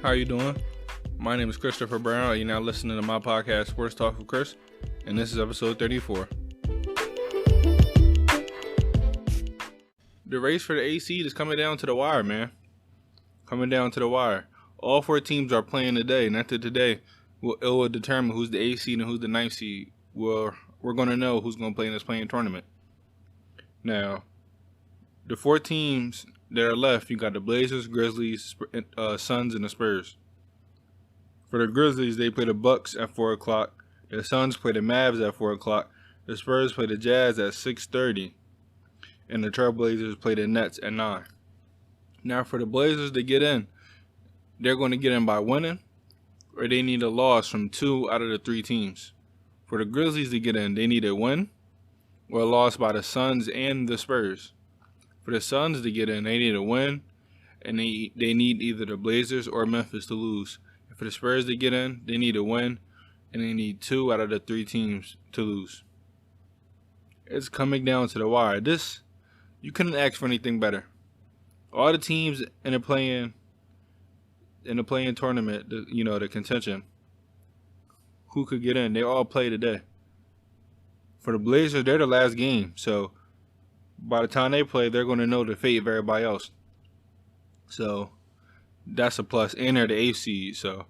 How you doing? My name is Christopher Brown. You're now listening to my podcast, Sports Talk with Chris, and this is episode 34. The race for the A seed is coming down to the wire, man. Coming down to the wire. All four teams are playing today, and after today, it will determine who's the A seed and who's the 9th seed. We're going to know who's going to play in this playing tournament. Now, the four teams that are left, you got the Blazers, Grizzlies, Suns, and the Spurs. For the Grizzlies, they play the Bucks at 4 o'clock. The Suns play the Mavs at 4 o'clock. The Spurs play the Jazz at 6:30. And the Trailblazers play the Nets at 9. Now, for the Blazers to get in, they're going to get in by winning, or they need a loss from 2 out of the 3 teams. For the Grizzlies to get in, they need a win or a loss by the Suns and the Spurs. For the Suns to get in, they need a win, and they need either the Blazers or Memphis to lose. And for the Spurs to get in, they need a win, and they need 2 out of the 3 teams to lose. It's coming down to the wire. You couldn't ask for anything better. All the teams in the playing tournament, the contention, who could get in, they all play today. For the Blazers, they're the last game, so by the time they play, they're going to know the fate of everybody else. So that's a plus. And they're the 8th seed, so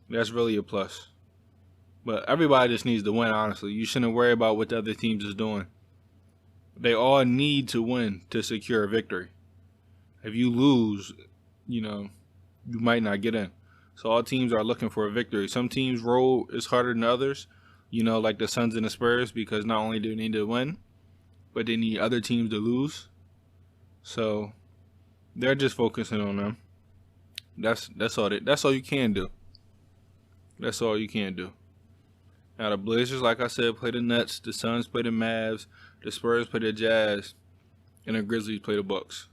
that's really a plus. But everybody just needs to win, honestly. You shouldn't worry about what the other teams is doing. They all need to win to secure a victory. If you lose, you might not get in. So all teams are looking for a victory. Some teams' roll is harder than others, like the Suns and the Spurs, because not only do they need to win, but they need other teams to lose. So they're just focusing on them. That's all you can do. That's all you can do. Now the Blazers, like I said, play the Nets. The Suns play the Mavs. The Spurs play the Jazz. And the Grizzlies play the Bucks.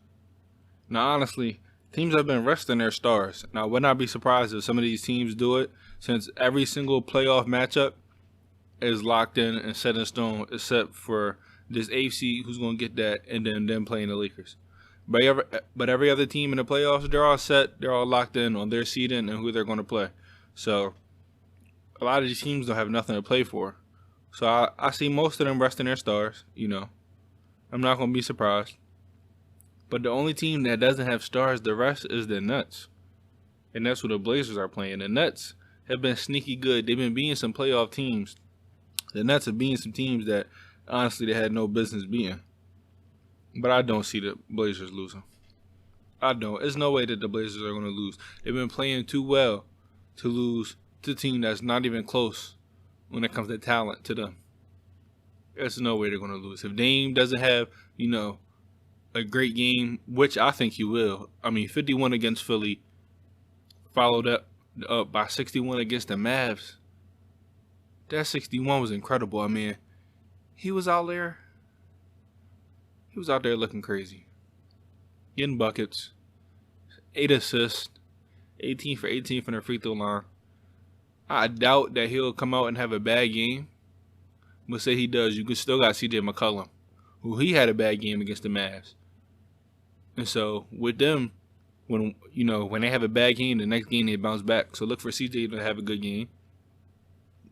Now honestly, teams have been resting their stars. Now I would not be surprised if some of these teams do it, since every single playoff matchup is locked in and set in stone, except for this 8th seed who's going to get that, and then them playing the Lakers. But every other team in the playoffs, they're all set. They're all locked in on their seeding and who they're going to play. So a lot of these teams don't have nothing to play for. So I see most of them resting their stars, I'm not going to be surprised. But the only team that doesn't have stars the rest is the Nets. And that's who the Blazers are playing. The Nets have been sneaky good. They've been beating some playoff teams. The Nets have beaten some teams that, honestly, they had no business beating. But I don't see the Blazers losing. I don't. There's no way that the Blazers are going to lose. They've been playing too well to lose to a team that's not even close when it comes to talent to them. There's no way they're going to lose. If Dame doesn't have, a great game, which I think he will. 51 against Philly, followed up by 61 against the Mavs. That 61 was incredible. He was out there looking crazy. Getting buckets, 8 assists, 18 for 18 from the free throw line. I doubt that he'll come out and have a bad game. But say he does, you still got CJ McCollum, who he had a bad game against the Mavs. And so with them, when they have a bad game, the next game they bounce back. So look for CJ to have a good game.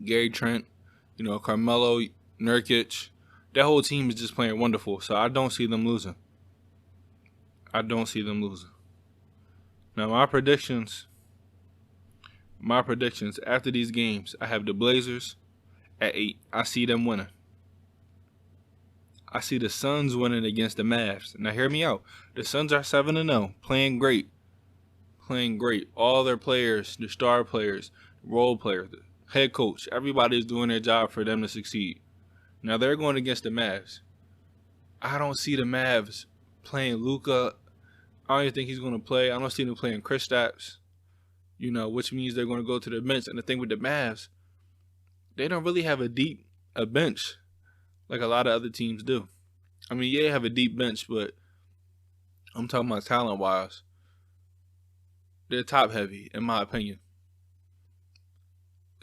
Gary Trent, Carmelo, Nurkic, that whole team is just playing wonderful. So I don't see them losing. Now my predictions after these games, I have the Blazers at 8. I see them winning. I see the Suns winning against the Mavs. Now hear me out. The Suns are 7-0, playing great. All their players, the star players, role players, the head coach, everybody's doing their job for them to succeed. Now they're going against the Mavs. I don't see the Mavs playing Luka. I don't even think he's going to play. I don't see them playing Kristaps, which means they're going to go to the bench. And the thing with the Mavs, they don't really have a bench like a lot of other teams do. They have a deep bench, but I'm talking about talent-wise. They're top-heavy, in my opinion.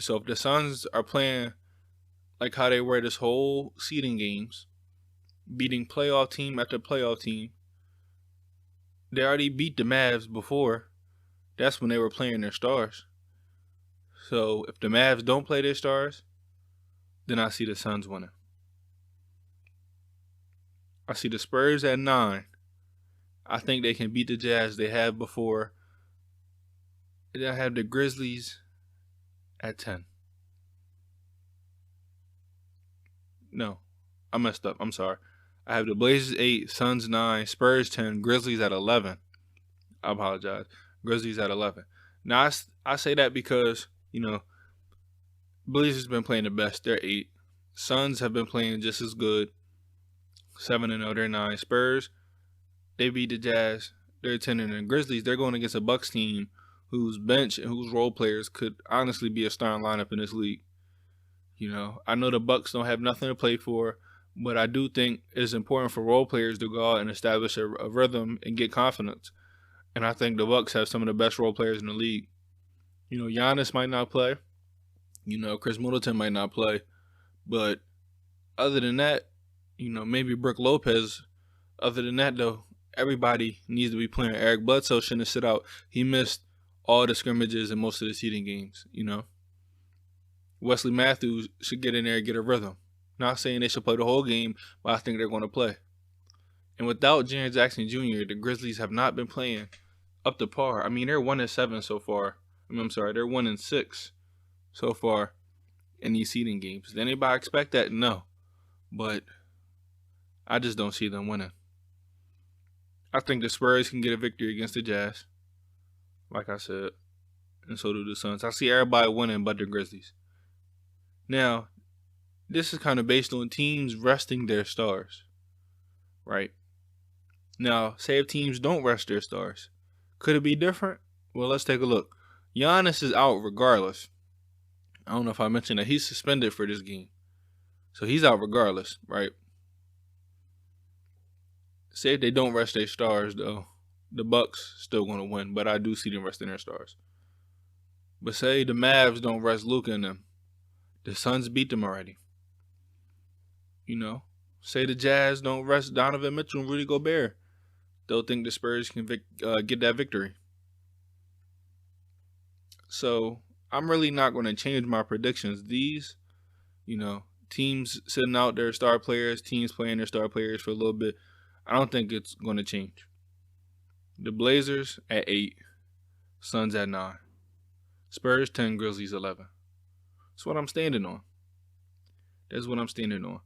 So if the Suns are playing like how they were this whole seeding games, beating playoff team after playoff team, they already beat the Mavs before. that's when they were playing their stars. So if the Mavs don't play their stars, then I see the Suns winning. I see the Spurs at 9. I think they can beat the Jazz they have before. And I have the Grizzlies at 10. No, I messed up. I'm sorry. I have the Blazers 8, Suns 9, Spurs 10, Grizzlies at 11. I apologize. Grizzlies at 11. Now, I say that because, Blazers been playing the best. They're 8. Suns have been playing just as good. 7-0, they're 9. Spurs, they beat the Jazz. They're 10-0. Grizzlies, they're going against a Bucks team whose bench and whose role players could honestly be a starting lineup in this league. I know the Bucks don't have nothing to play for, but I do think it's important for role players to go out and establish a rhythm and get confidence. And I think the Bucks have some of the best role players in the league. Giannis might not play. Chris Middleton might not play. But other than that, maybe Brook Lopez. Other than that, though, everybody needs to be playing. Eric Bledsoe shouldn't sit out. He missed all the scrimmages and most of the seeding games, Wesley Matthews should get in there and get a rhythm. Not saying they should play the whole game, but I think they're going to play. And without Jaren Jackson Jr., the Grizzlies have not been playing up to par. I mean, they're 1-7 so far. they're 1-6 so far in these seeding games. Did anybody expect that? No. But I just don't see them winning. I think the Spurs can get a victory against the Jazz, like I said, and so do the Suns. I see everybody winning but the Grizzlies. Now, this is kind of based on teams resting their stars, right? Now, say if teams don't rest their stars, could it be different? Well, let's take a look. Giannis is out regardless. I don't know if I mentioned that he's suspended for this game. So he's out regardless, right? Say if they don't rest their stars, though, the Bucks still going to win, but I do see them resting their stars. But say the Mavs don't rest Luka and them. The Suns beat them already. Say the Jazz don't rest Donovan Mitchell and Rudy Gobert. They'll think the Spurs can get that victory. So I'm really not going to change my predictions. These, teams sitting out their star players, teams playing their star players for a little bit, I don't think it's going to change. The Blazers at 8, Suns at 9. Spurs 10, Grizzlies 11. That's what I'm standing on. That's what I'm standing on.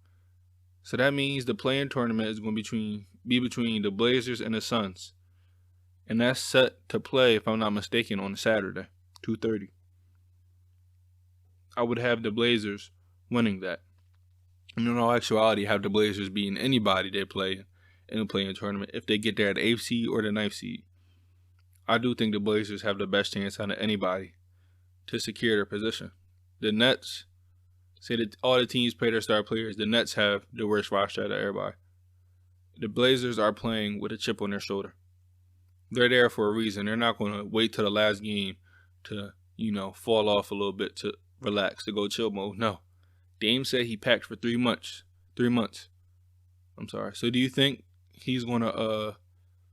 So that means the play-in tournament is going to be between the Blazers and the Suns. And that's set to play, if I'm not mistaken, on Saturday, 2:30. I would have the Blazers winning that. And in all actuality, have the Blazers beating anybody they play in the play-in tournament if they get there at the 8th seed or the 9th seed. I do think the Blazers have the best chance out of anybody to secure their position. The Nets, say that all the teams play their star players, the Nets have the worst roster out of everybody. The Blazers are playing with a chip on their shoulder. They're there for a reason. They're not going to wait till the last game to, fall off a little bit to relax, to go chill mode. No. Dame said he packed for 3 months. 3 months. I'm sorry. So do you think he's going to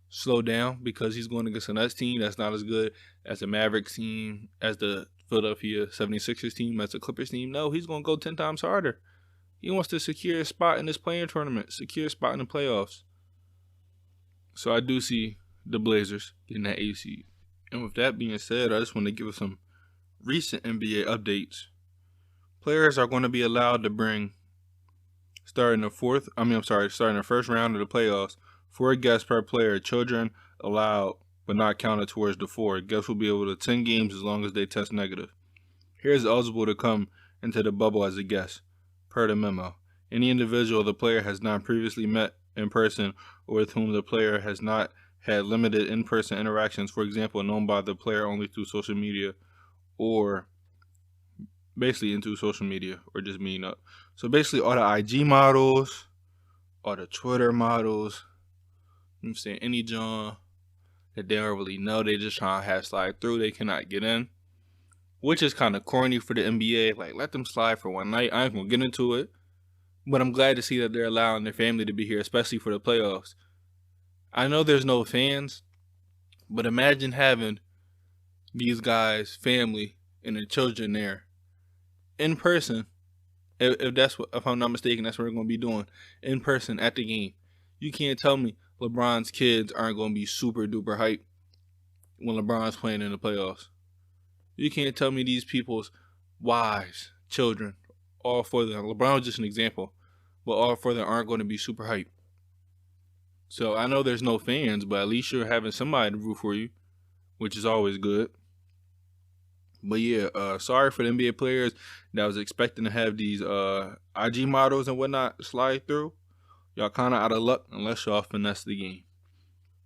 slow down because he's going against a Nets team that's not as good as the Mavericks team, as the Philadelphia 76ers team, as the Clippers team? No, he's going to go 10 times harder. He wants to secure a spot in this play-in tournament, secure a spot in the playoffs. So I do see the Blazers getting that 8th seed. And with that being said, I just want to give us some recent NBA updates. Players are going to be allowed to bring, starting the first round of the playoffs, 4 guests per player. Children allowed but not counted towards the 4. Guests will be able to attend games as long as they test negative. Here's eligible to come into the bubble as a guest, per the memo. Any individual the player has not previously met in person or with whom the player has not had limited in-person interactions, for example, known by the player only through social media or basically into social media or just meeting up. So basically all the IG models, all the Twitter models, I'm saying any John that they don't really know, they just trying to have slide through, they cannot get in, which is kind of corny for the NBA. Like, let them slide for one night. I ain't gonna get into it, but I'm glad to see that they're allowing their family to be here, especially for the playoffs. I know there's no fans, but imagine having these guys' family and their children there in person. If I'm not mistaken, that's what we're going to be doing in person at the game. You can't tell me LeBron's kids aren't going to be super duper hyped when LeBron's playing in the playoffs. You can't tell me these people's wives, children, all for them. LeBron was just an example, but all for them aren't going to be super hyped. So I know there's no fans, but at least you're having somebody to root for you, which is always good. But yeah, sorry for the NBA players that was expecting to have these IG models and whatnot slide through. Y'all kind of out of luck unless y'all finesse the game.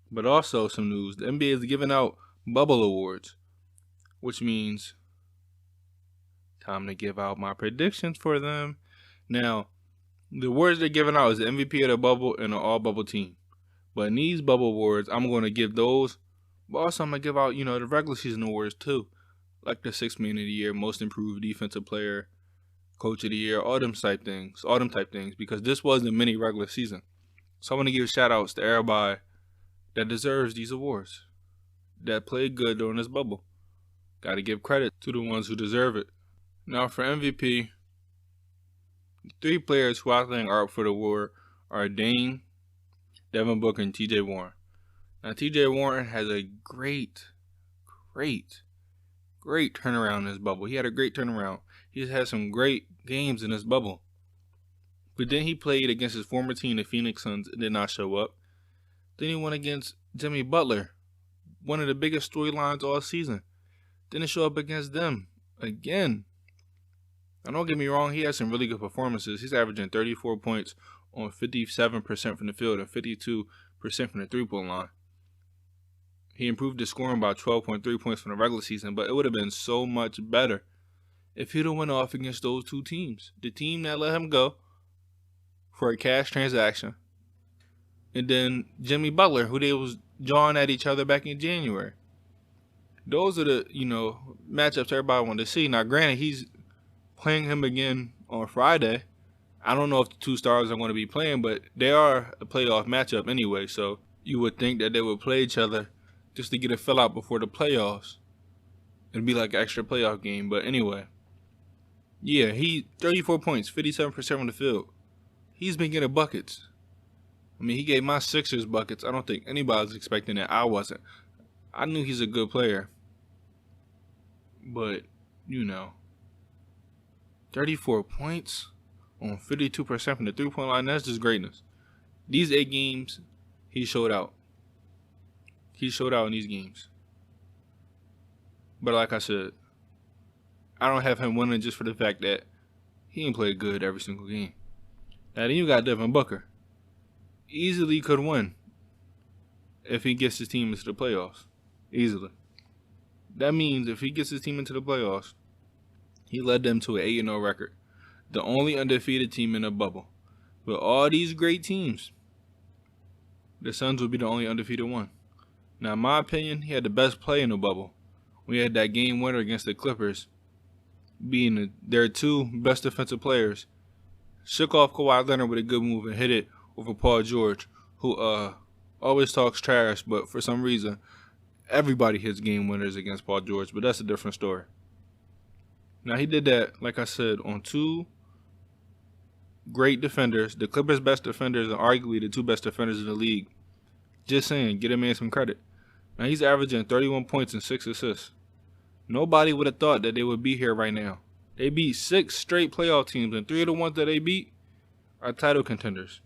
But also some news, the NBA is giving out bubble awards, which means time to give out my predictions for them. Now, the awards they're giving out is the MVP of the bubble and an all-bubble team. But in these bubble awards, I'm going to give those. But also, I'm going to give out, the regular season awards too. Like the Sixth Man of the Year, Most Improved Defensive Player, Coach of the Year, all them type things, because this was the mini regular season. So I want to give shout outs to everybody that deserves these awards, that played good during this bubble. Got to give credit to the ones who deserve it. Now for MVP, the 3 players who I think are up for the award are Dame, Devin Booker, and TJ Warren. Now TJ Warren has a great turnaround in this bubble. He had a great turnaround. He's had some great games in this bubble. But then he played against his former team, the Phoenix Suns, and did not show up. Then he went against Jimmy Butler, one of the biggest storylines all season. Didn't show up against them again. Now don't get me wrong, he had some really good performances. He's averaging 34 points on 57% from the field and 52% from the three-point line. He improved his scoring by 12.3 points from the regular season, but it would have been so much better if he'd have went off against those 2 teams. The team that let him go for a cash transaction, and then Jimmy Butler, who they was jawing at each other back in January. Those are the, matchups everybody wanted to see. Now, granted, he's playing him again on Friday. I don't know if the 2 stars are going to be playing, but they are a playoff matchup anyway, so you would think that they would play each other just to get a fill out before the playoffs. It'd be like an extra playoff game. But anyway, yeah, he 34 points, 57% from the field. He's been getting buckets. I mean, he gave my Sixers buckets. I don't think anybody was expecting that. I wasn't. I knew he's a good player. But, 34 points on 52% from the three-point line, that's just greatness. These 8 games, he showed out. He showed out in these games. But like I said, I don't have him winning just for the fact that he ain't played good every single game. Now then you got Devin Booker. Easily could win if he gets his team into the playoffs. Easily. That means if he gets his team into the playoffs, he led them to an 8-0 record. The only undefeated team in the bubble. With all these great teams, the Suns would be the only undefeated one. Now, in my opinion, he had the best play in the bubble. We had that game winner against the Clippers, being their 2 best defensive players. Shook off Kawhi Leonard with a good move and hit it over Paul George, who always talks trash, but for some reason, everybody hits game winners against Paul George, but that's a different story. Now, he did that, like I said, on 2 great defenders, the Clippers' best defenders, and arguably the 2 best defenders in the league. Just saying, get a man some credit. Now, he's averaging 31 points and 6 assists. Nobody would have thought that they would be here right now. They beat 6 straight playoff teams, and 3 of the ones that they beat are title contenders.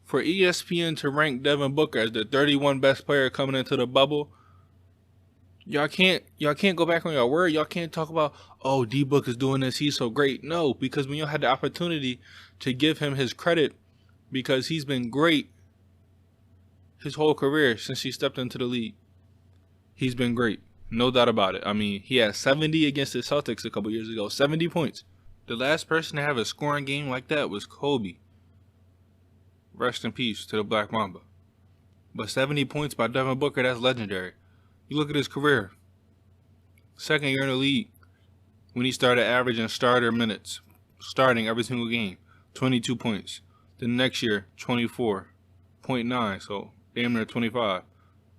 For ESPN to rank Devin Booker as the 31 best player coming into the bubble, y'all can't go back on your word. Y'all can't talk about, oh, D-Book is doing this, he's so great. No, because when y'all had the opportunity to give him his credit, because he's been great his whole career since he stepped into the league. He's been great. No doubt about it. I mean, he had 70 against the Celtics a couple years ago. 70 points. The last person to have a scoring game like that was Kobe. Rest in peace to the Black Mamba. But 70 points by Devin Booker, that's legendary. You look at his career. 2nd year in the league, when he started averaging starter minutes, starting every single game, 22 points. The next year, 24.9, so damn near 25.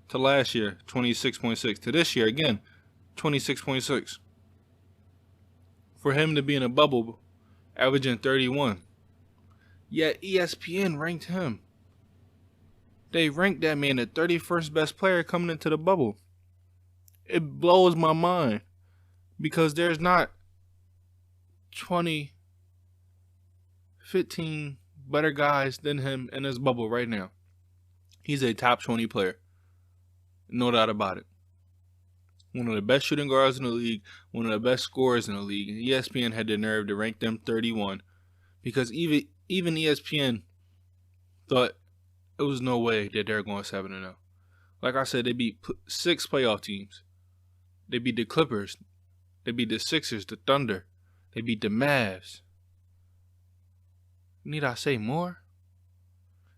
to last year, 26.6. To this year, again, 26.6. For him to be in a bubble, averaging 31. Yet ESPN ranked him. They ranked that man the 31st best player coming into the bubble. It blows my mind because there's not 20, 15 better guys than him in this bubble right now. He's a top 20 player. No doubt about it. One of the best shooting guards in the league, one of the best scorers in the league. And ESPN had the nerve to rank them 31 because even ESPN thought it was no way that they're going 7-0. Like I said, they beat 6 playoff teams. They beat the Clippers. They beat the Sixers, the Thunder. They beat the Mavs. Need I say more?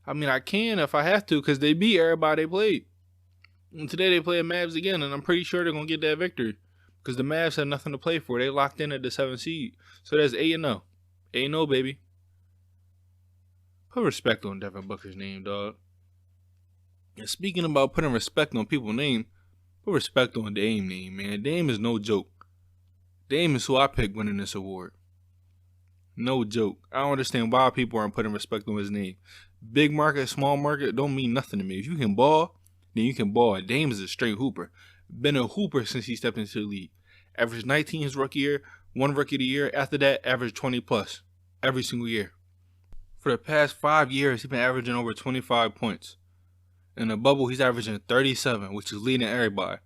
I mean, I can if I have to because they beat everybody they played. And today they play the Mavs again, and I'm pretty sure they're going to get that victory because the Mavs have nothing to play for. They locked in at the 7th seed. So that's 8-0. 8-0, baby. Put respect on Devin Booker's name, dog. And speaking about putting respect on people's name, put respect on Dame's name, man. Dame is no joke. Dame is who I picked winning this award. No joke. I don't understand why people aren't putting respect on his name. Big market, small market, don't mean nothing to me. If you can ball, then you can ball. Dame is a straight hooper. Been a hooper since he stepped into the league. Averaged 19 his rookie year, won rookie of the year. After that, averaged 20 plus every single year. For the past 5 years, he's been averaging over 25 points. In the bubble, he's averaging 37, which is leading everybody.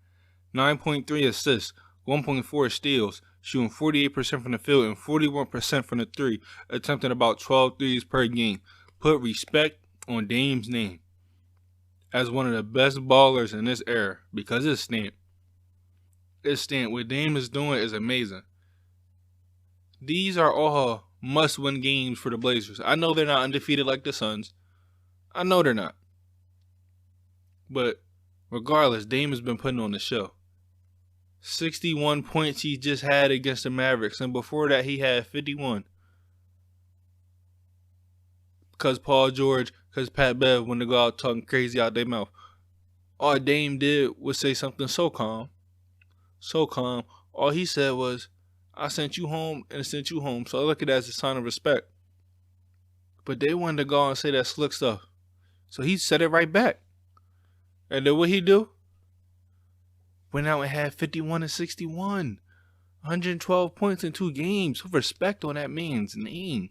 9.3 assists, 1.4 steals, shooting 48% from the field and 41% from the three, attempting about 12 threes per game. Put respect on Dame's name as one of the best ballers in this era because it's stamped. It's stamped. What Dame is doing is amazing. These are all must-win games for the Blazers. I know they're not undefeated like the Suns. I know they're not. But regardless, Dame has been putting on the show. 61 points he just had against the Mavericks, and before that he had 51. Because Paul George, because Pat Bev, when they go out talking crazy out their mouth. All Dame did was say something so calm. So calm. All he said was, I sent you home and sent you home. So I look at it as a sign of respect. But they wanted to go and say that slick stuff. So he said it right back. And then what he do? Went out and had 51 and 61. 112 points in 2 games. Put respect on that man's name.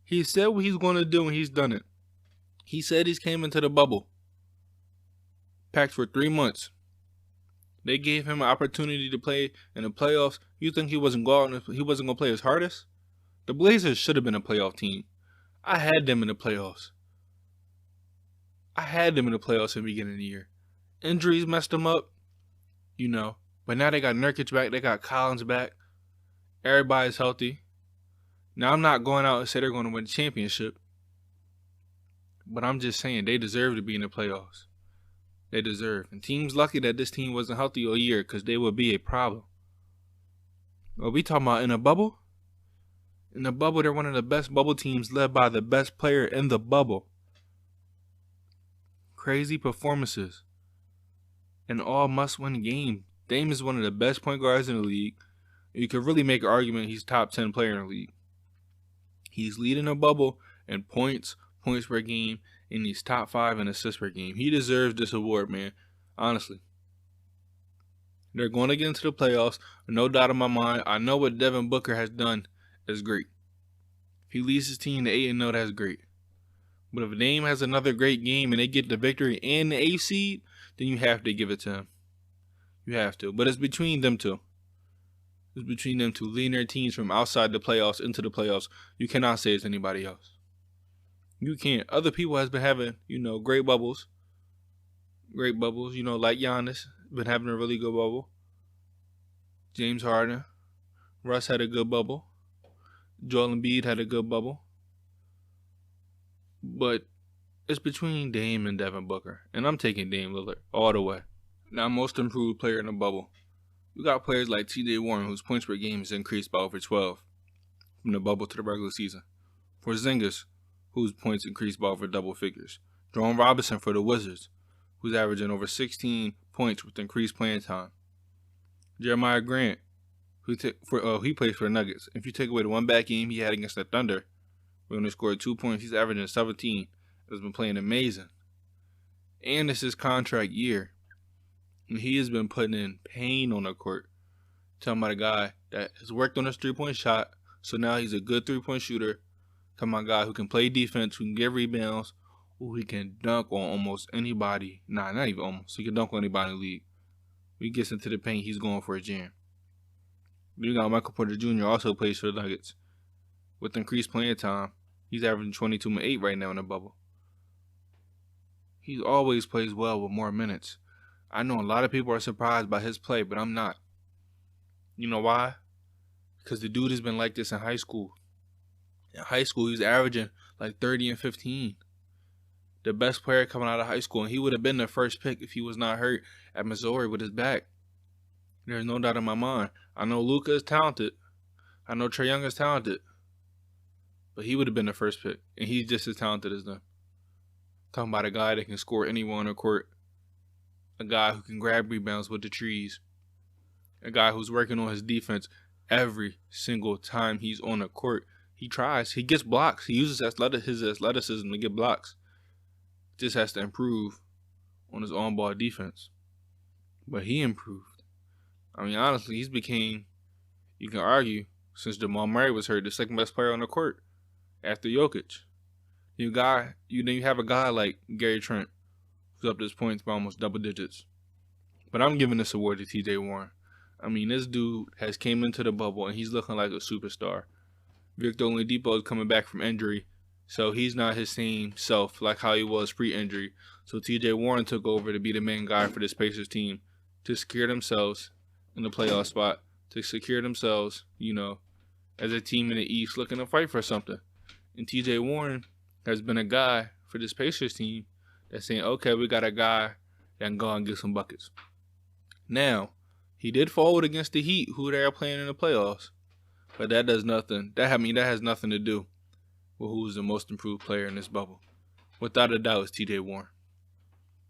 He said what he's going to do and he's done it. He said he's came into the bubble. Packed for 3 months. They gave him an opportunity to play in the playoffs. You think he wasn't going to play his hardest? The Blazers should have been a playoff team. I had them in the playoffs. In the beginning of the year. Injuries messed them up, But now they got Nurkic back. They got Collins back. Everybody's healthy. Now, I'm not going out and say they're going to win the championship. But I'm just saying they deserve to be in the playoffs. They deserve. And teams lucky that this team wasn't healthy all year because they would be a problem. Are we talking about in a bubble? In the bubble, they're one of the best bubble teams led by the best player in the bubble. Crazy performances. And all must-win games. Dame is one of the best point guards in the league. You could really make an argument he's top 10 player in the league. He's leading the bubble in points per game, and he's top 5 in assists per game. He deserves this award, man. Honestly. They're going to get into the playoffs. No doubt in my mind. I know what Devin Booker has done is great. If he leads his team to 8-0, that's great. But if Dame has another great game and they get the victory and the 8th seed, then you have to give it to him. You have to. But it's between them two. It's between them two. Leading their teams from outside the playoffs into the playoffs. You cannot say it's anybody else. You can't. Other people has been having, great bubbles. Great bubbles. Like Giannis. Been having a really good bubble. James Harden. Russ had a good bubble. Joel Embiid had a good bubble. But it's between Dame and Devin Booker. And I'm taking Dame Lillard all the way. Now, most improved player in the bubble. You got players like T.J. Warren, whose points per game has increased by over 12 from the bubble to the regular season. Porzingis, whose points increased by over double figures. Jerome Robinson for the Wizards, who's averaging over 16 points with increased playing time. Jeremiah Grant, he plays for the Nuggets. If you take away the one bad game he had against the Thunder, when he scored 2 points, he's averaging 17. Has been playing amazing. And it's his contract year. And he has been putting in pain on the court. Talking about a guy that has worked on his 3-point shot, so now he's a good 3-point shooter. Talking about a guy who can play defense, who can get rebounds, who he can dunk on almost anybody. Nah, not even almost. He can dunk on anybody in the league. When he gets into the paint, he's going for a jam. You got Michael Porter Jr. also plays for the Nuggets. With increased playing time, he's averaging 22.8 right now in the bubble. He always plays well with more minutes. I know a lot of people are surprised by his play, but I'm not. You know why? Because the dude has been like this in high school. In high school, he was averaging like 30 and 15. The best player coming out of high school, and he would have been the first pick if he was not hurt at Missouri with his back. There's no doubt in my mind. I know Luka is talented. I know Trae Young is talented. But he would have been the first pick, and he's just as talented as them. Talking about a guy that can score anywhere on the court. A guy who can grab rebounds with the trees. A guy who's working on his defense every single time he's on the court. He tries. He gets blocks. He uses his athleticism to get blocks. Just has to improve on his on-ball defense. But he improved. I mean, honestly, he's became, you can argue, since Jamal Murray was hurt, the second best player on the court after Jokic. You have a guy like Gary Trent, who's up to his points by almost double digits. But I'm giving this award to TJ Warren. I mean, this dude has came into the bubble and he's looking like a superstar. Victor Oladipo is coming back from injury, so he's not his same self like how he was pre-injury. So TJ Warren took over to be the main guy for this Pacers team to secure themselves in the playoff spot, to secure themselves, as a team in the East looking to fight for something. And TJ Warren has been a guy for this Pacers team that's saying, okay, we got a guy that can go and get some buckets. Now, he did forward against the Heat, who they are playing in the playoffs. But that does nothing. That has nothing to do with who's the most improved player in this bubble. Without a doubt, it's TJ Warren.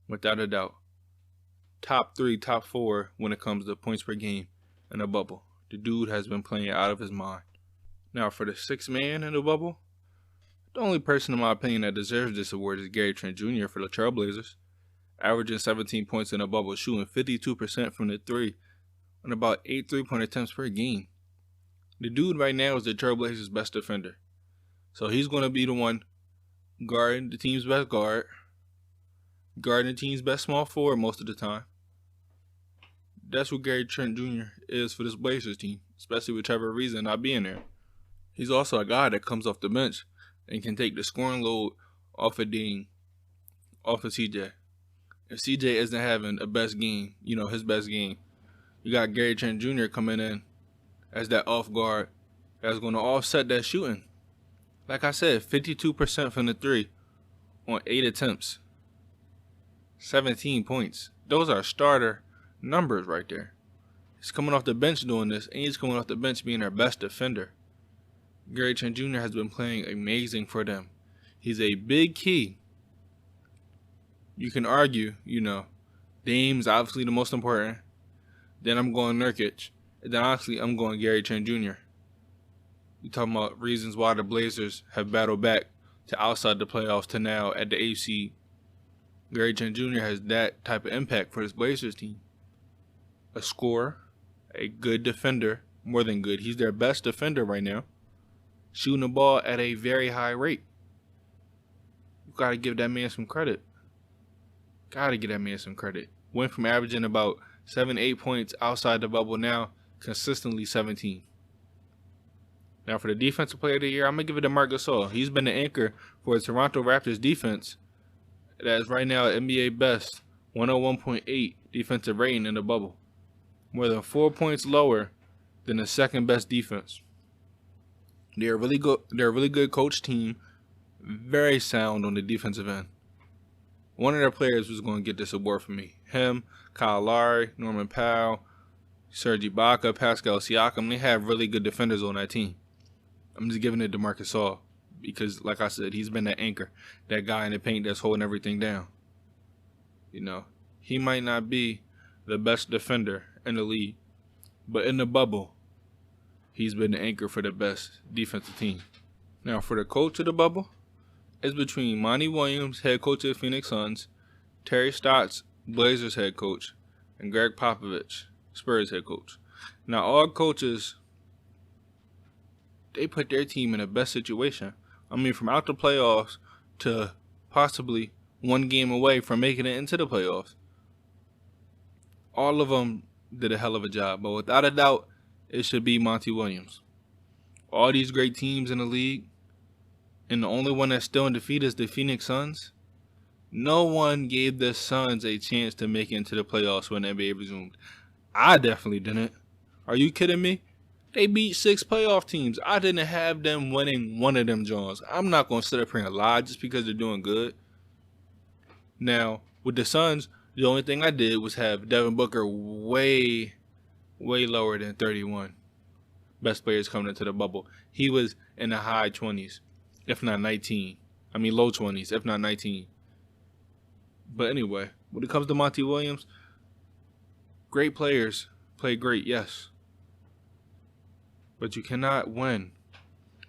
Without a doubt. Top 3, top 4 when it comes to points per game in the bubble. The dude has been playing out of his mind. Now, for the 6th man in the bubble, the only person in my opinion that deserves this award is Gary Trent Jr. for the Trailblazers. Averaging 17 points in the bubble, shooting 52% from the 3 on about 8 3-point attempts per game. The dude right now is the Trailblazers' best defender. So he's going to be the one guarding the team's best guard, guarding the team's best small forward most of the time. That's what Gary Trent Jr. is for this Blazers team, especially with Trevor Ariza not being there. He's also a guy that comes off the bench and can take the scoring load off of CJ. If CJ isn't having a best game, his best game, you got Gary Trent Jr. coming in as that off guard that's going to offset that shooting. Like I said, 52% from the 3 on 8 attempts. 17 points. Those are starter numbers right there. He's coming off the bench doing this, and he's coming off the bench being their best defender. Gary Trent Jr. has been playing amazing for them. He's a big key. You can argue, Dame's obviously the most important. Then I'm going Nurkic. And then honestly, I'm going Gary Trent Jr. You're talking about reasons why the Blazers have battled back to outside the playoffs to now at the 8th seed. Gary Trent Jr. has that type of impact for this Blazers team. A scorer, a good defender, more than good. He's their best defender right now. Shooting the ball at a very high rate. You got to give that man some credit. Went from averaging about 7-8 points outside the bubble now consistently 17. Now for the defensive player of the year, I'm going to give it to Marc Gasol. He's been the anchor for the Toronto Raptors defense that is right now NBA best 101.8 defensive rating in the bubble. More than 4 points lower than the second best defense. They're a really good coach team, very sound on the defensive end. One of their players was going to get this award for me. Him, Kyle Lowry, Norman Powell, Serge Ibaka, Pascal Siakam. They have really good defenders on that team. I'm just giving it to Marc Gasol because, like I said, he's been that anchor, that guy in the paint that's holding everything down. You know, he might not be the best defender in the league, but in the bubble, he's been the anchor for the best defensive team. Now, for the coach of the bubble, it's between Monty Williams, head coach of the Phoenix Suns, Terry Stotts, Blazers head coach, and Greg Popovich, Spurs head coach. Now, all coaches, they put their team in the best situation. I mean, from out the playoffs to possibly one game away from making it into the playoffs. All of them did a hell of a job, but without a doubt, it should be Monty Williams. All these great teams in the league, and the only one that's still in defeat is the Phoenix Suns. No one gave the Suns a chance to make it into the playoffs when the NBA resumed. I definitely didn't. Are you kidding me? They beat 6 playoff teams. I didn't have them winning one of them Jones. I'm not going to sit up here and lie just because they're doing good. Now, with the Suns, the only thing I did was have Devin Booker way lower than 31 best players coming into the bubble. He was in the high 20s, if not 19. I mean, low 20s, if not 19. But anyway, when it comes to Monty Williams, great players play great, yes. But you cannot win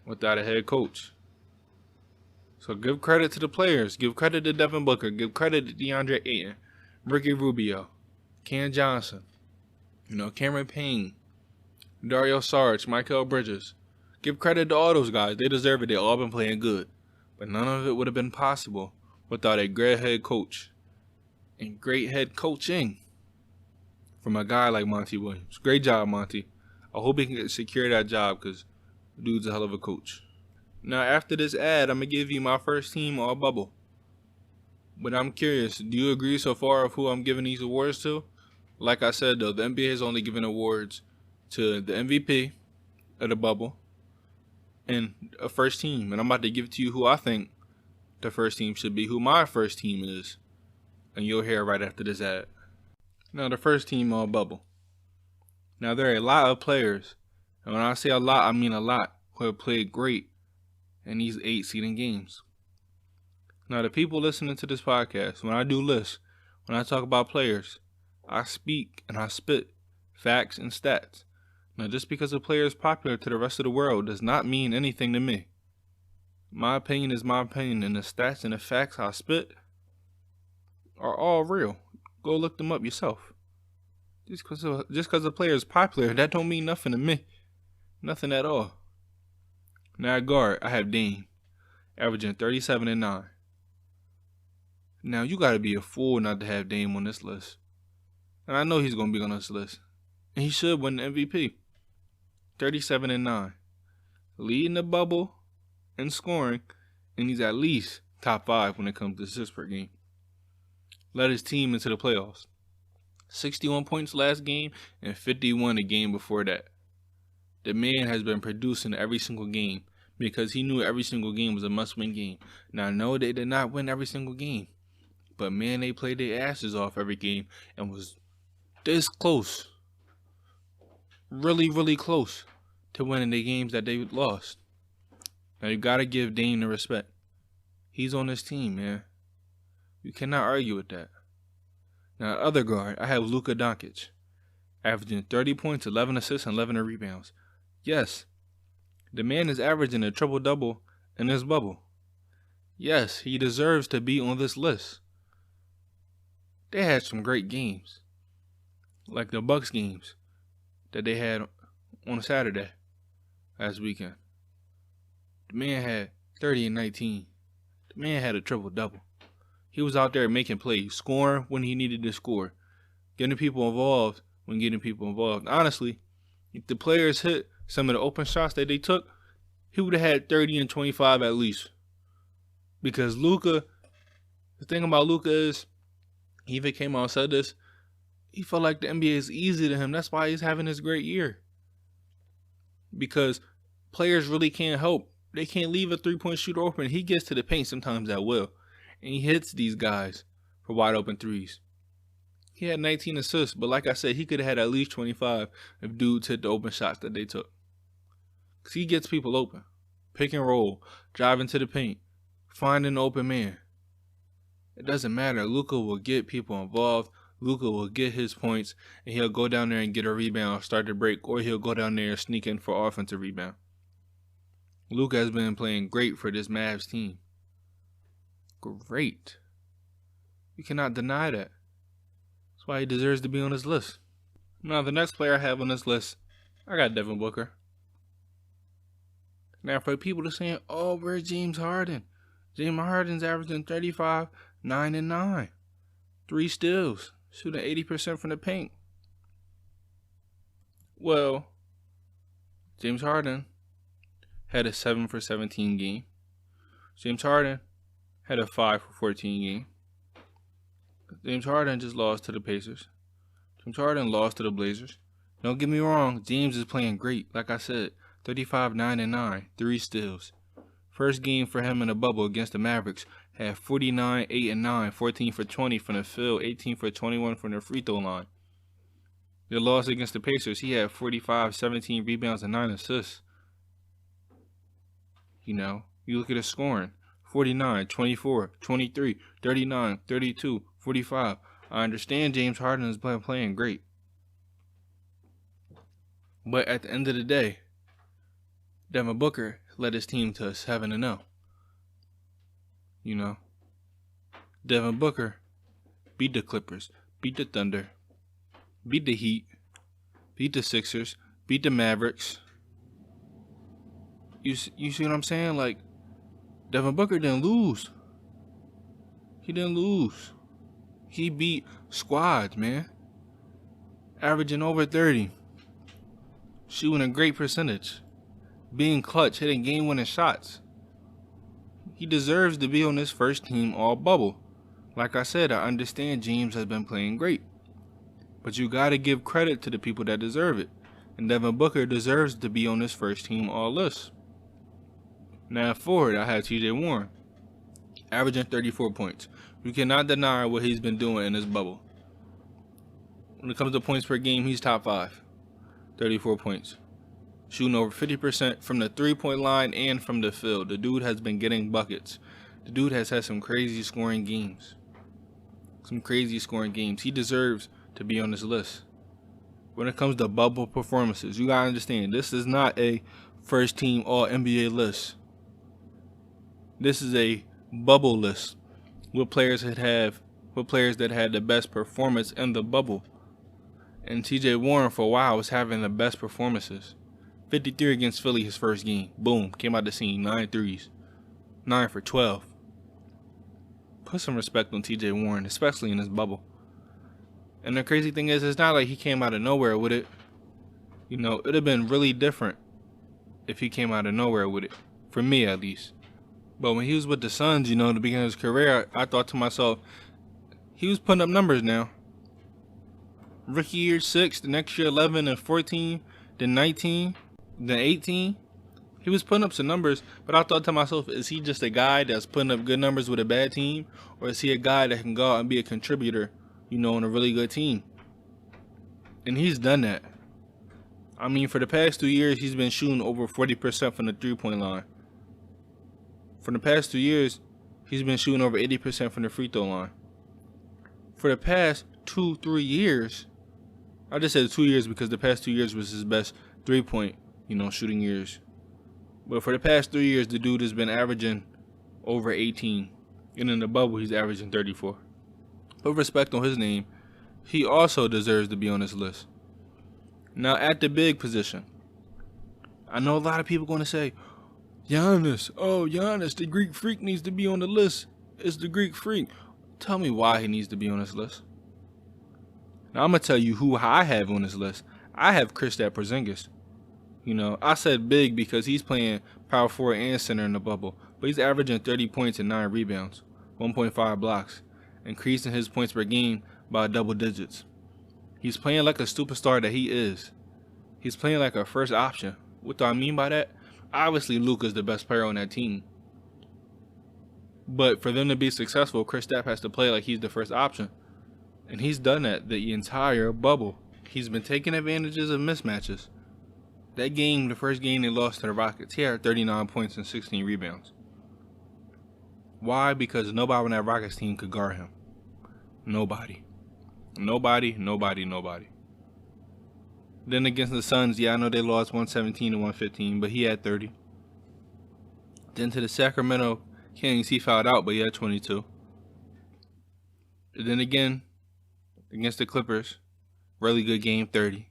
without a head coach. So give credit to the players. Give credit to Devin Booker. Give credit to DeAndre Ayton, Ricky Rubio, Cam Johnson, Cameron Payne, Dario Saric, Mikal Bridges. Give credit to all those guys. They deserve it. They all been playing good. But none of it would have been possible without a great head coach and great head coaching from a guy like Monty Williams. Great job, Monty. I hope he can secure that job because the dude's a hell of a coach. Now, after this ad, I'm going to give you my first team all bubble. But I'm curious, do you agree so far of who I'm giving these awards to? Like I said, though, the NBA has only given awards to the MVP of the bubble and a first team. And I'm about to give to you who I think the first team should be, who my first team is. And you'll hear right after this ad. Now, the first team all bubble. Now, there are a lot of players, and when I say a lot, I mean a lot, who have played great in these 8 seeding games. Now, the people listening to this podcast, when I do lists, when I talk about players, I speak and I spit facts and stats. Now, just because a player is popular to the rest of the world does not mean anything to me. My opinion is my opinion, and the stats and the facts I spit are all real. Go look them up yourself. Just because a player is popular, that don't mean nothing to me. Nothing at all. Now at guard, I have Dame, averaging 37 and 9. Now you gotta be a fool not to have Dame on this list. And I know he's gonna be on this list. And he should win the MVP. 37 and 9. Leading the bubble in scoring, and he's at least top 5 when it comes to assists per game. Led his team into the playoffs. 61 points last game and 51 the game before that. The man has been producing every single game because he knew every single game was a must-win game. Now, no, they did not win every single game. But, man, they played their asses off every game and was this close. Really, really close to winning the games that they lost. Now, you got to give Dame the respect. He's on this team, man. You cannot argue with that. Now, other guard, I have Luka Doncic, averaging 30 points, 11 assists, and 11 rebounds. Yes, the man is averaging a triple-double in this bubble. Yes, he deserves to be on this list. They had some great games, like the Bucks games that they had on Saturday last weekend. The man had 30 and 19. The man had a triple-double. He was out there making plays, scoring when he needed to score, getting people involved when getting people involved. Honestly, if the players hit some of the open shots that they took, he would have had 30 and 25 at least. Because Luka, the thing about Luka is, he even came out and said this, he felt like the NBA is easy to him. That's why he's having this great year. Because players really can't help. They can't leave a three-point shooter open. He gets to the paint sometimes at will. And he hits these guys for wide open threes. He had 19 assists, but like I said, he could have had at least 25 if dudes hit the open shots that they took. Because he gets people open. Pick and roll, driving to the paint, finding an open man. It doesn't matter. Luka will get people involved. Luka will get his points, and he'll go down there and get a rebound, start the break, or he'll go down there and sneak in for offensive rebound. Luka has been playing great for this Mavs team. Great. You cannot deny that. That's why he deserves to be on this list. Now, the next player I have on this list, I got Devin Booker. Now, for people to saying, oh, where's James Harden? James Harden's averaging 35, 9, and 9. 3 steals, shooting 80% from the paint. Well, James Harden had a 7 for 17 game. James Harden had a 5 for 14 game. James Harden just lost to the Pacers. James Harden lost to the Blazers. Don't get me wrong, James is playing great. Like I said, 35, 9, and 9, 3 steals. First game for him in the bubble against the Mavericks had 49, 8, and 9, 14 for 20 from the field, 18 for 21 from the free throw line. The loss against the Pacers, he had 45, 17 rebounds, and 9 assists. You know, you look at his scoring, 49, 24, 23, 39, 32, 45. I understand James Harden is playing great. But at the end of the day, Devin Booker led his team to 7-0. You know, Devin Booker beat the Clippers, beat the Thunder, beat the Heat, beat the Sixers, beat the Mavericks. You see what I'm saying? Like, Devin Booker didn't lose. He didn't lose. He beat squads, man. Averaging over 30. Shooting a great percentage. Being clutch, hitting game-winning shots. He deserves to be on this first team all bubble. Like I said, I understand James has been playing great. But you got to give credit to the people that deserve it. And Devin Booker deserves to be on this first team all list. Now forward, I have TJ Warren. Averaging 34 points. You cannot deny what he's been doing in this bubble. When it comes to points per game, he's top 5. 34 points. Shooting over 50% from the three-point line and from the field. The dude has been getting buckets. The dude has had some crazy scoring games. He deserves to be on this list. When it comes to bubble performances, you gotta understand, this is not a first-team All-NBA list. This is a bubble list with players that had the best performance in the bubble. And TJ Warren for a while was having the best performances. 53 against Philly his first game. Boom. Came out the scene. 9 threes. 9 for 12. Put some respect on TJ Warren, especially in this bubble. And the crazy thing is, it's not like he came out of nowhere with it. You know, it would have been really different if he came out of nowhere with it. For me, at least. But when he was with the Suns, you know, at the beginning of his career, I thought to myself, he was putting up numbers now. Rookie year 6, the next year 11 and 14, then 19, then 18. He was putting up some numbers, but I thought to myself, is he just a guy that's putting up good numbers with a bad team? Or is he a guy that can go out and be a contributor, you know, on a really good team? And he's done that. I mean, for the past 2 years, he's been shooting over 40% from the three-point line. For the past 2 years, he's been shooting over 80% from the free throw line. For the past 2-3 years, I just said 2 years because the past 2 years was his best three-point, you know, shooting years. But for the past 3 years, the dude has been averaging over 18. And in the bubble, he's averaging 34. Put respect on his name. He also deserves to be on this list. Now, at the big position, I know a lot of people going to say, Giannis, the Greek Freak needs to be on the list. It's the Greek Freak. Tell me why he needs to be on this list. Now, I'm going to tell you who I have on this list. I have Kristaps Porzingis. You know, I said big because he's playing power forward and center in the bubble. But he's averaging 30 points and 9 rebounds, 1.5 blocks, increasing his points per game by double digits. He's playing like a superstar that he is. He's playing like a first option. What do I mean by that? Obviously, Luka's the best player on that team. But for them to be successful, Kristaps has to play like he's the first option. And he's done that the entire bubble. He's been taking advantages of mismatches. That game, the first game they lost to the Rockets, he had 39 points and 16 rebounds. Why? Because nobody on that Rockets team could guard him. Nobody. Then against the Suns, yeah, I know they lost 117 to 115, but he had 30. Then to the Sacramento Kings, he fouled out, but he had 22. And then again, against the Clippers, really good game, 30.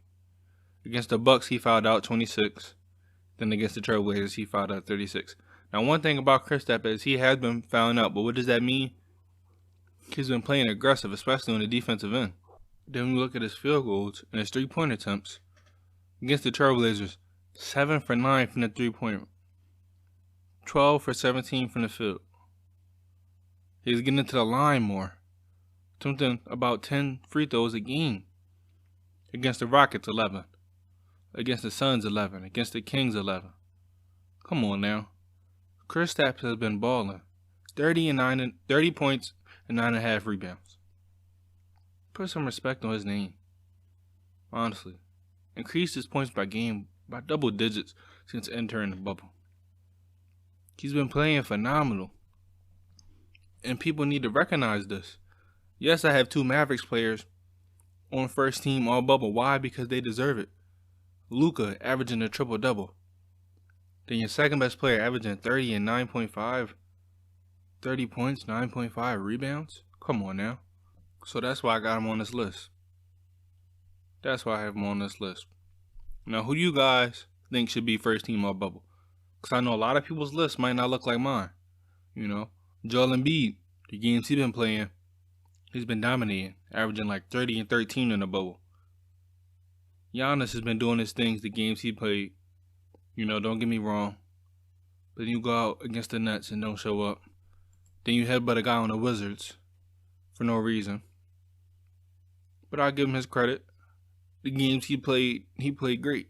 Against the Bucks, he fouled out, 26. Then against the Trailblazers, he fouled out, 36. Now, one thing about Kristaps is he has been fouling out, but what does that mean? He's been playing aggressive, especially on the defensive end. Then we look at his field goals and his three-point attempts. Against the Trailblazers, 7 for 9 from the three-point, 12 for 17 from the field. He's getting into the line more. Something about 10 free throws a game. Against the Rockets, 11. Against the Suns, 11. Against the Kings, 11. Come on now. Kristaps has been balling. 30 points and 9.5 rebounds. Put some respect on his name. Honestly. Increased his points by game by double digits since entering the bubble. He's been playing phenomenal. And people need to recognize this. Yes, I have 2 Mavericks players on first team all bubble. Why? Because they deserve it. Luka averaging a triple-double. Then your second best player averaging 30 and 9.5. 30 points, 9.5 rebounds. Come on now. So that's why I got him on this list. That's why I have him on this list. Now, who do you guys think should be first team all bubble? Because I know a lot of people's lists might not look like mine. You know, Joel Embiid, the games he's been playing, he's been dominating, averaging like 30 and 13 in the bubble. Giannis has been doing his things, the games he played. You know, don't get me wrong. But then you go out against the Nets and don't show up. Then you headbutt a guy on the Wizards for no reason. But I'll give him his credit. The games he played great.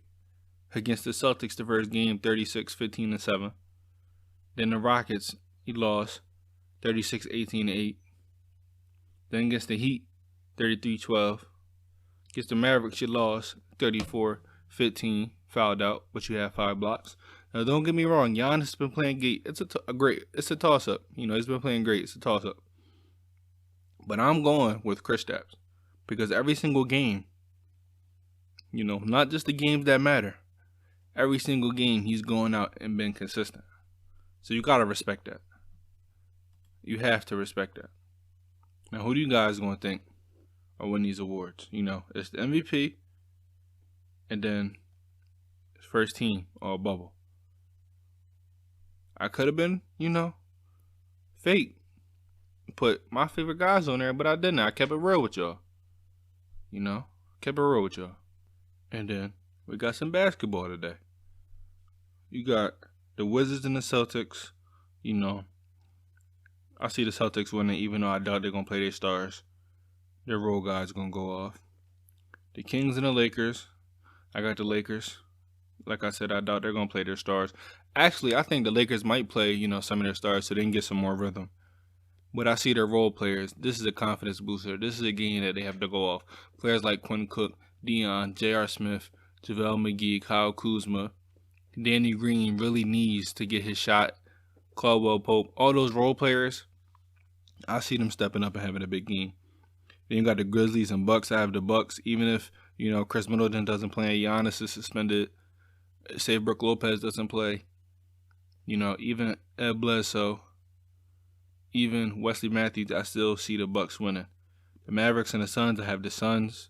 Against the Celtics, the first game, 36-15-7. Then the Rockets, he lost 36-18-8. Then against the Heat, 33-12. Against the Mavericks, you lost 34-15. Fouled out, but you have 5 blocks. Now, don't get me wrong. Giannis has been playing great. It's a toss-up. You know, he's been playing great. It's a toss-up. But I'm going with Kristaps because every single game, you know, not just the games that matter. Every single game, he's going out and been consistent. So you got to respect that. You have to respect that. Now, who do you guys going to think are winning these awards? You know, it's the MVP and then first team all bubble. I could have been, you know, fake. Put my favorite guys on there, but I didn't. I kept it real with y'all. You know, kept it real with y'all. And then we got some basketball today. You got the Wizards and the Celtics. You know, I see the Celtics winning, even though I doubt they're going to play their stars. Their role guys going to go off. The Kings and the Lakers. I got the Lakers. Like I said, I doubt they're going to play their stars. Actually, I think the Lakers might play, you know, some of their stars so they can get some more rhythm. But I see their role players. This is a confidence booster. This is a game that they have to go off. Players like Quinn Cook, Dion, J.R. Smith, JaVale McGee, Kyle Kuzma, Danny Green really needs to get his shot. Caldwell Pope, all those role players, I see them stepping up and having a big game. Then you got the Grizzlies and Bucks. I have the Bucks. Even if, you know, Chris Middleton doesn't play, Giannis is suspended, say Brook Lopez doesn't play, you know, even Ed Bledsoe, even Wesley Matthews, I still see the Bucks winning. The Mavericks and the Suns, I have the Suns.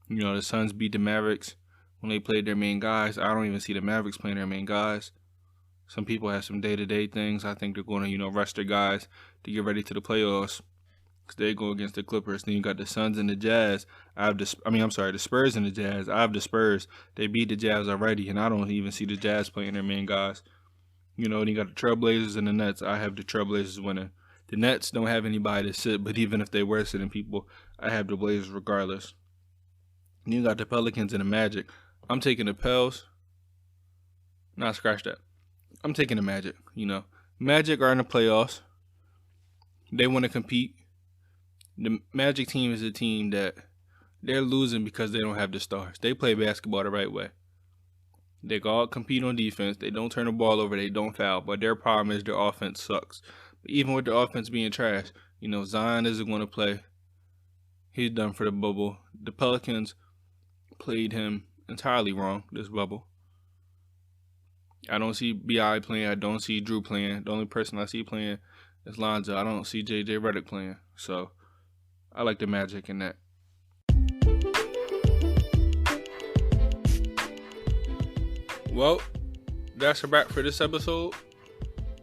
You know, the Suns beat the Mavericks when they played their main guys. I don't even see the Mavericks playing their main guys. Some people have some day-to-day things. I think they're going to, you know, rest their guys to get ready to the playoffs because they go against the Clippers. Then you got the Suns and the Jazz. The Spurs and the Jazz. I have the Spurs. They beat the Jazz already, and I don't even see the Jazz playing their main guys. You know, then you got the Trailblazers and the Nets. I have the Trailblazers winning. The Nets don't have anybody to sit, but even if they were sitting people, I have the Blazers regardless. And you got the Pelicans and the Magic. I'm taking the Pels. Nah, scratch that. I'm taking the Magic, you know. Magic are in the playoffs. They want to compete. The Magic team is a team that they're losing because they don't have the stars. They play basketball the right way. They go out compete on defense. They don't turn the ball over. They don't foul. But their problem is their offense sucks. Even with the offense being trash, Zion isn't going to play. He's done for the bubble. The Pelicans played him entirely wrong this bubble. I don't see B.I. playing. I don't see Drew playing. The only person I see playing is Lonzo. I don't see J.J. Redick playing. So I like the Magic in that. Well, that's a wrap for this episode.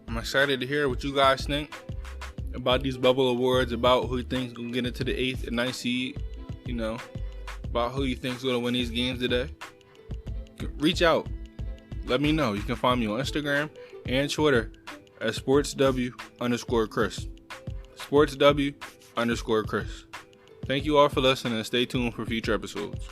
I'm excited to hear what you guys think about these bubble awards, about who you think's going to get into the 8th and 9th seed, about who you think's going to win these games today. Reach out. Let me know. You can find me on Instagram and Twitter at sportsw_Chris. sportsw_Chris. Thank you all for listening and stay tuned for future episodes.